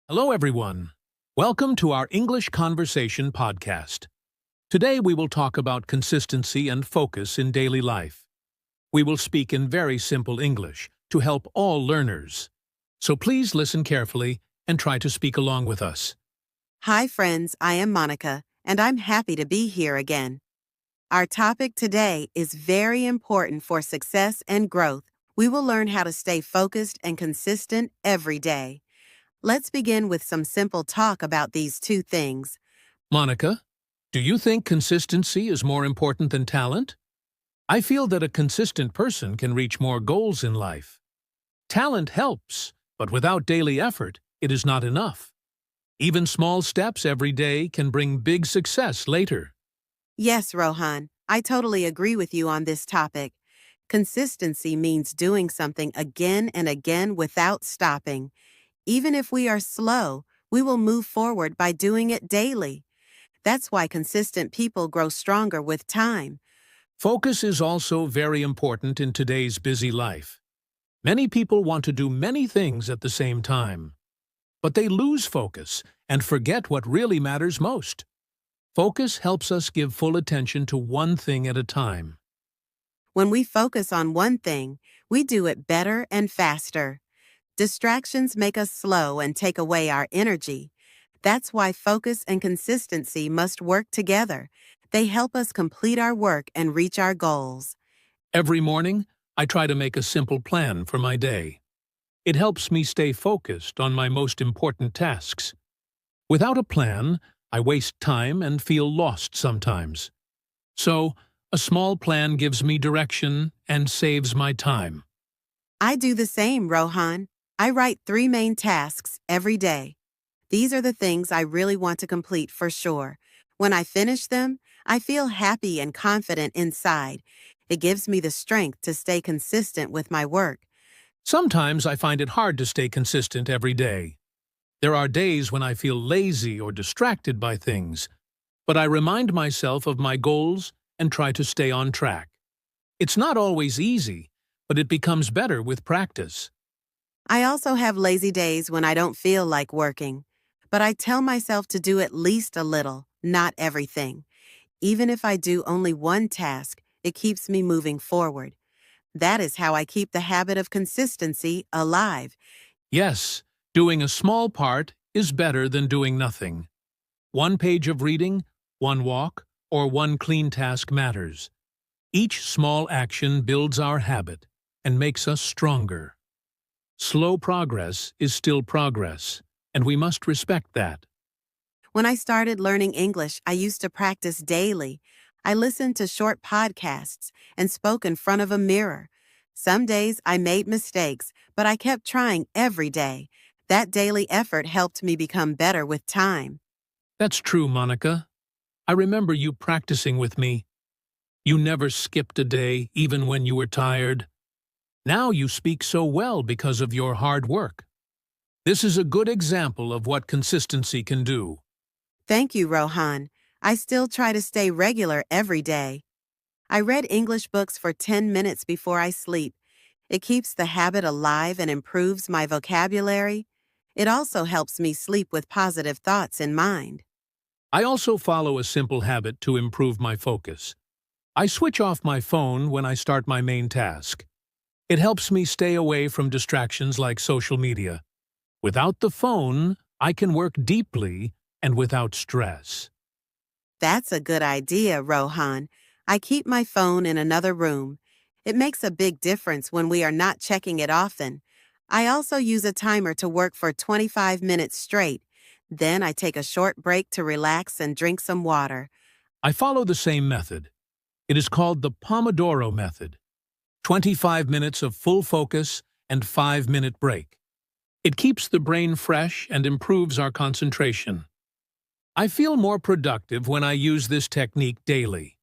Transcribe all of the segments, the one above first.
Hello, everyone. Welcome to our English Conversation podcast. Today we will talk about consistency and focus in daily life. We will speak in very simple English to help all learners. So please listen carefully and try to speak along with us. Hi friends, I am Monica, and I'm happy to be here again. Our topic today is very important for success and growth. We will learn how to stay focused and consistent every day. Let's begin with some simple talk about these two things. Monica, do you think consistency is more important than talent? I feel that a consistent person can reach more goals in life. Talent helps, but without daily effort, it is not enough. Even small steps every day can bring big success later. Yes, Rohan, I totally agree with you on this topic. Consistency means doing something again and again without stopping. Even if we are slow, we will move forward by doing it daily. That's why consistent people grow stronger with time. Focus is also very important in today's busy life. Many people want to do many things at the same time. But they lose focus and forget what really matters most. Focus helps us give full attention to one thing at a time. When we focus on one thing, we do it better and faster. Distractions make us slow and take away our energy. That's why focus and consistency must work together. They help us complete our work and reach our goals. Every morning, I try to make a simple plan for my day. It helps me stay focused on my most important tasks. Without a plan, I waste time and feel lost sometimes. So, a small plan gives me direction and saves my time. I do the same, Rohan. I write 3 main tasks every day. These are the things I really want to complete for sure. When I finish them, I feel happy and confident inside. It gives me the strength to stay consistent with my work. Sometimes I find it hard to stay consistent every day. There are days when I feel lazy or distracted by things, but I remind myself of my goals and try to stay on track. It's not always easy, but it becomes better with practice. I also have lazy days when I don't feel like working, but I tell myself to do at least a little, not everything. Even if I do only one task, it keeps me moving forward. That is how I keep the habit of consistency alive. Yes, doing a small part is better than doing nothing. One page of reading, one walk, or one clean task matters. Each small action builds our habit and makes us stronger. Slow progress is still progress, and we must respect that. When I started learning English, I used to practice daily. I listened to short podcasts and spoke in front of a mirror. Some days I made mistakes, but I kept trying every day. That daily effort helped me become better with time. That's true, Monica. I remember you practicing with me. You never skipped a day, even when you were tired. Now you speak so well because of your hard work. This is a good example of what consistency can do. Thank you, Rohan. I still try to stay regular every day. I read English books for 10 minutes before I sleep. It keeps the habit alive and improves my vocabulary. It also helps me sleep with positive thoughts in mind. I also follow a simple habit to improve my focus. I switch off my phone when I start my main task. It helps me stay away from distractions like social media. Without the phone, I can work deeply and without stress. That's a good idea, Rohan. I keep my phone in another room. It makes a big difference when we are not checking it often. I also use a timer to work for 25 minutes straight. Then I take a short break to relax and drink some water. I follow the same method. It is called the Pomodoro method. 25 minutes of full focus and 5-minute break. It keeps the brain fresh and improves our concentration. I feel more productive when I use this technique daily.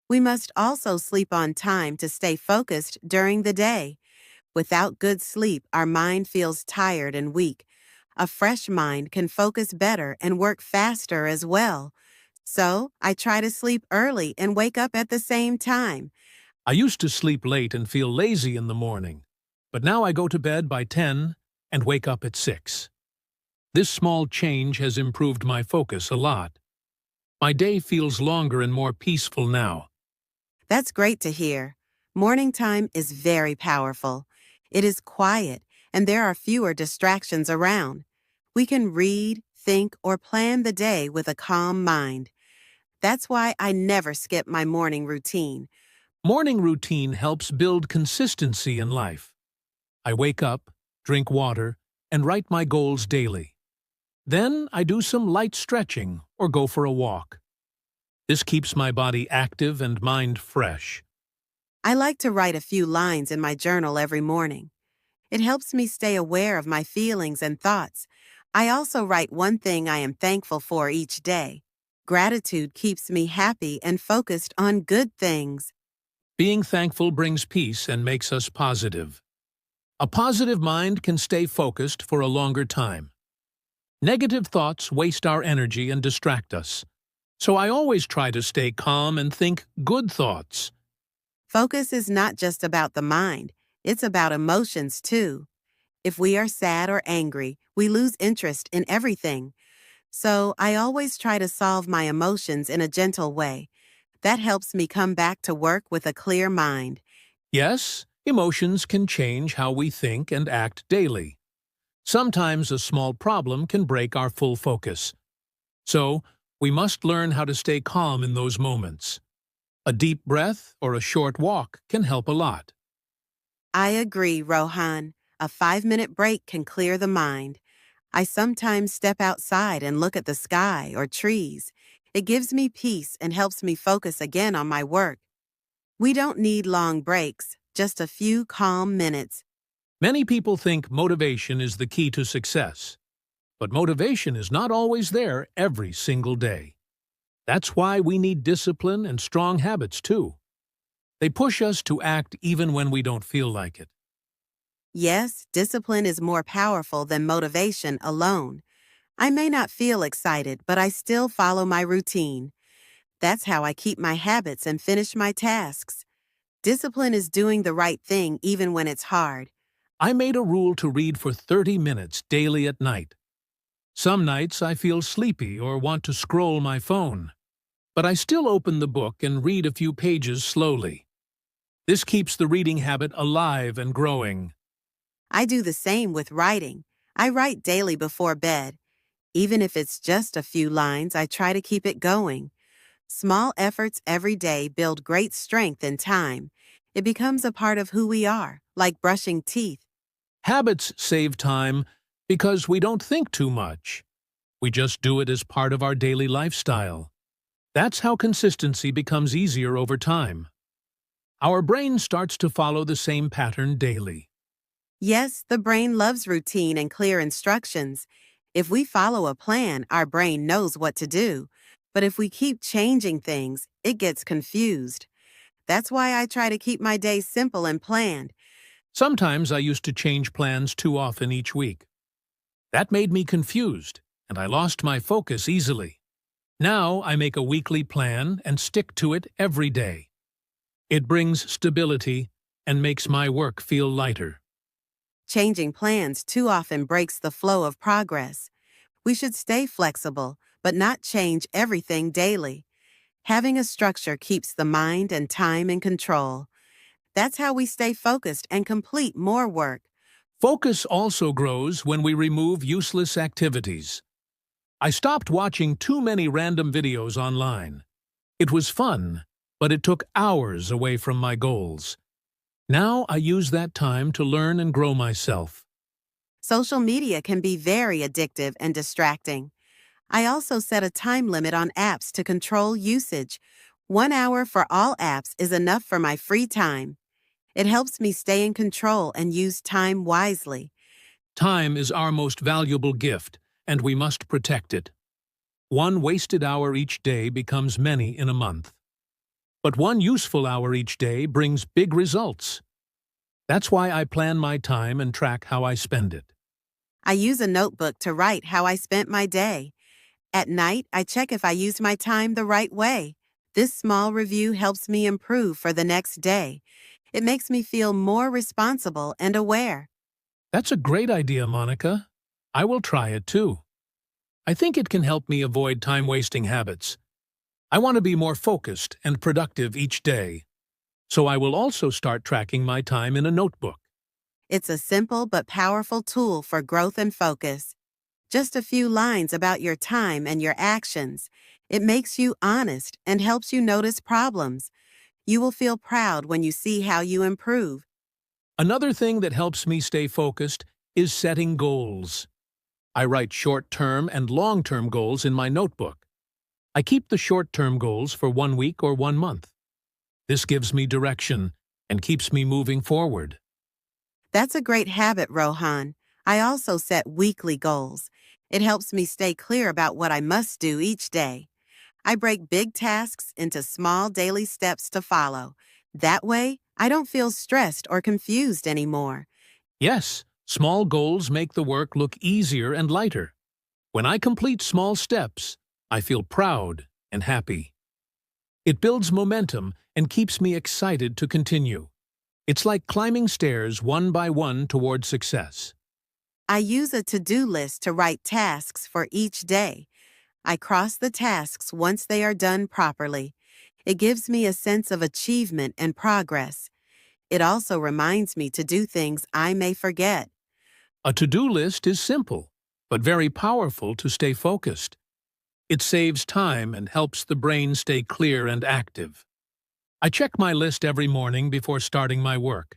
We must also sleep on time to stay focused during the day. Without good sleep, our mind feels tired and weak. A fresh mind can focus better and work faster as well. So, I try to sleep early and wake up at the same time. I used to sleep late and feel lazy in the morning, but now I go to bed by 10 and wake up at 6. This small change has improved my focus a lot. My day feels longer and more peaceful now. That's great to hear. Morning time is very powerful. It is quiet, and there are fewer distractions around. We can read, think, or plan the day with a calm mind. That's why I never skip my morning routine. Morning routine helps build consistency in life. I wake up, drink water, and write my goals daily. Then I do some light stretching or go for a walk. This keeps my body active and mind fresh. I like to write a few lines in my journal every morning. It helps me stay aware of my feelings and thoughts. I also write one thing I am thankful for each day. Gratitude keeps me happy and focused on good things. Being thankful brings peace and makes us positive. A positive mind can stay focused for a longer time. Negative thoughts waste our energy and distract us. So I always try to stay calm and think good thoughts. Focus is not just about the mind, it's about emotions too. If we are sad or angry, we lose interest in everything. So I always try to solve my emotions in a gentle way. That helps me come back to work with a clear mind. Yes, emotions can change how we think and act daily. Sometimes a small problem can break our full focus. So, we must learn how to stay calm in those moments. A deep breath or a short walk can help a lot. I agree, Rohan. A 5-minute break can clear the mind. I sometimes step outside and look at the sky or trees. It gives me peace and helps me focus again on my work. We don't need long breaks, just a few calm minutes. Many people think motivation is the key to success. But motivation is not always there every single day. That's why we need discipline and strong habits too. They push us to act even when we don't feel like it. Yes, discipline is more powerful than motivation alone. I may not feel excited, but I still follow my routine. That's how I keep my habits and finish my tasks. Discipline is doing the right thing even when it's hard. I made a rule to read for 30 minutes daily at night. Some nights I feel sleepy or want to scroll my phone. But I still open the book and read a few pages slowly. This keeps the reading habit alive and growing. I do the same with writing. I write daily before bed. Even if it's just a few lines, I try to keep it going. Small efforts every day build great strength in time. It becomes a part of who we are, like brushing teeth. Habits save time because we don't think too much. We just do it as part of our daily lifestyle. That's how consistency becomes easier over time. Our brain starts to follow the same pattern daily. Yes, the brain loves routine and clear instructions. If we follow a plan, our brain knows what to do. But if we keep changing things, it gets confused. That's why I try to keep my day simple and planned. Sometimes I used to change plans too often each week. That made me confused, and I lost my focus easily. Now I make a weekly plan and stick to it every day. It brings stability and makes my work feel lighter. Changing plans too often breaks the flow of progress. We should stay flexible, but not change everything daily. Having a structure keeps the mind and time in control. That's how we stay focused and complete more work. Focus also grows when we remove useless activities. I stopped watching too many random videos online. It was fun, but it took hours away from my goals. Now I use that time to learn and grow myself. Social media can be very addictive and distracting. I also set a time limit on apps to control usage. 1 hour for all apps is enough for my free time. It helps me stay in control and use time wisely. Time is our most valuable gift, and we must protect it. 1 wasted hour each day becomes many in a month. But 1 useful hour each day brings big results. That's why I plan my time and track how I spend it. I use a notebook to write how I spent my day. At night, I check if I used my time the right way. This small review helps me improve for the next day. It makes me feel more responsible and aware. That's a great idea, Monica. I will try it too. I think it can help me avoid time-wasting habits. I want to be more focused and productive each day, so I will also start tracking my time in a notebook. It's a simple but powerful tool for growth and focus. Just a few lines about your time and your actions. It makes you honest and helps you notice problems. You will feel proud when you see how you improve. Another thing that helps me stay focused is setting goals. I write short-term and long-term goals in my notebook. I keep the short-term goals for 1 week or 1 month. This gives me direction and keeps me moving forward. That's a great habit, Rohan. I also set weekly goals. It helps me stay clear about what I must do each day. I break big tasks into small daily steps to follow. That way, I don't feel stressed or confused anymore. Yes, small goals make the work look easier and lighter. When I complete small steps, I feel proud and happy. It builds momentum and keeps me excited to continue. It's like climbing stairs one by one toward success. I use a to-do list to write tasks for each day. I cross the tasks once they are done properly. It gives me a sense of achievement and progress. It also reminds me to do things I may forget. A to-do list is simple, but very powerful to stay focused. It saves time and helps the brain stay clear and active. I check my list every morning before starting my work.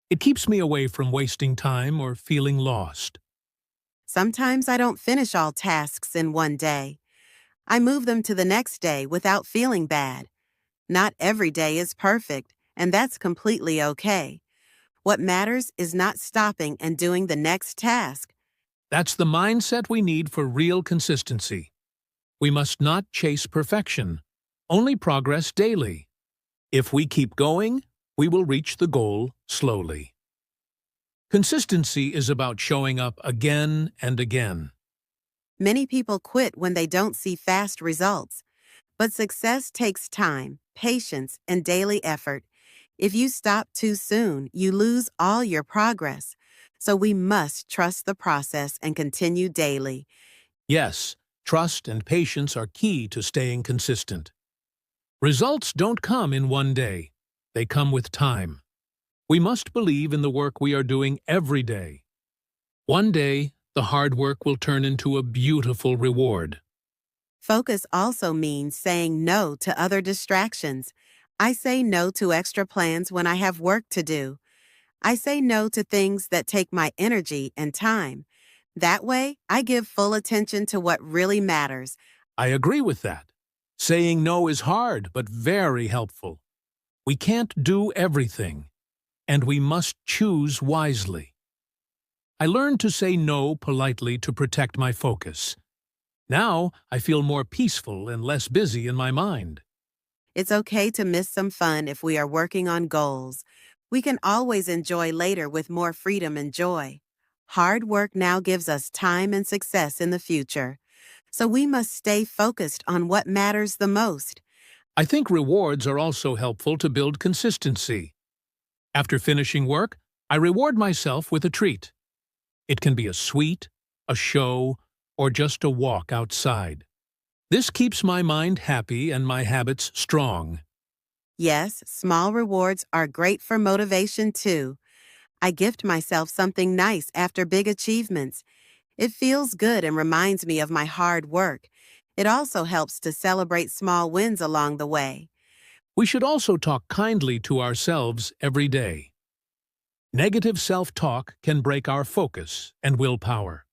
It keeps me away from wasting time or feeling lost. Sometimes I don't finish all tasks in one day. I move them to the next day without feeling bad. Not every day is perfect, and that's completely okay. What matters is not stopping and doing the next task. That's the mindset we need for real consistency. We must not chase perfection, only progress daily. If we keep going, we will reach the goal slowly. Consistency is about showing up again and again. Many people quit when they don't see fast results. But success takes time, patience, and daily effort. If you stop too soon, you lose all your progress. So we must trust the process and continue daily. Yes, trust and patience are key to staying consistent. Results don't come in one day. They come with time. We must believe in the work we are doing every day. One day, the hard work will turn into a beautiful reward. Focus also means saying no to other distractions. I say no to extra plans when I have work to do. I say no to things that take my energy and time. That way, I give full attention to what really matters. I agree with that. Saying no is hard, but very helpful. We can't do everything, and we must choose wisely. I learned to say no politely to protect my focus. Now, I feel more peaceful and less busy in my mind. It's okay to miss some fun if we are working on goals. We can always enjoy later with more freedom and joy. Hard work now gives us time and success in the future. So we must stay focused on what matters the most. I think rewards are also helpful to build consistency. After finishing work, I reward myself with a treat. It can be a sweet, a show, or just a walk outside. This keeps my mind happy and my habits strong. Yes, small rewards are great for motivation too. I gift myself something nice after big achievements. It feels good and reminds me of my hard work. It also helps to celebrate small wins along the way. We should also talk kindly to ourselves every day. Negative self-talk can break our focus and willpower.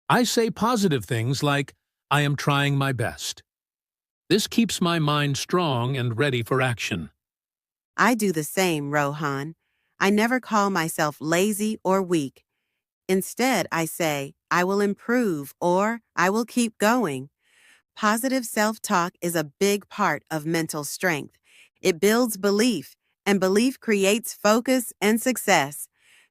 I say positive things like, I am trying my best. This keeps my mind strong and ready for action. I do the same, Rohan. I never call myself lazy or weak. Instead, I say, I will improve or I will keep going. Positive self-talk is a big part of mental strength. It builds belief, and belief creates focus and success.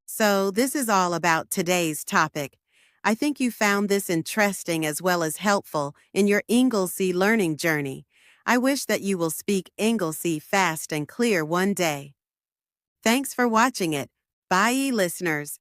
So this is all about today's topic. I think you found this interesting as well as helpful in your Inglesey learning journey. I wish that you will speak Inglesey fast and clear one day. Thanks for watching it. Bye, listeners.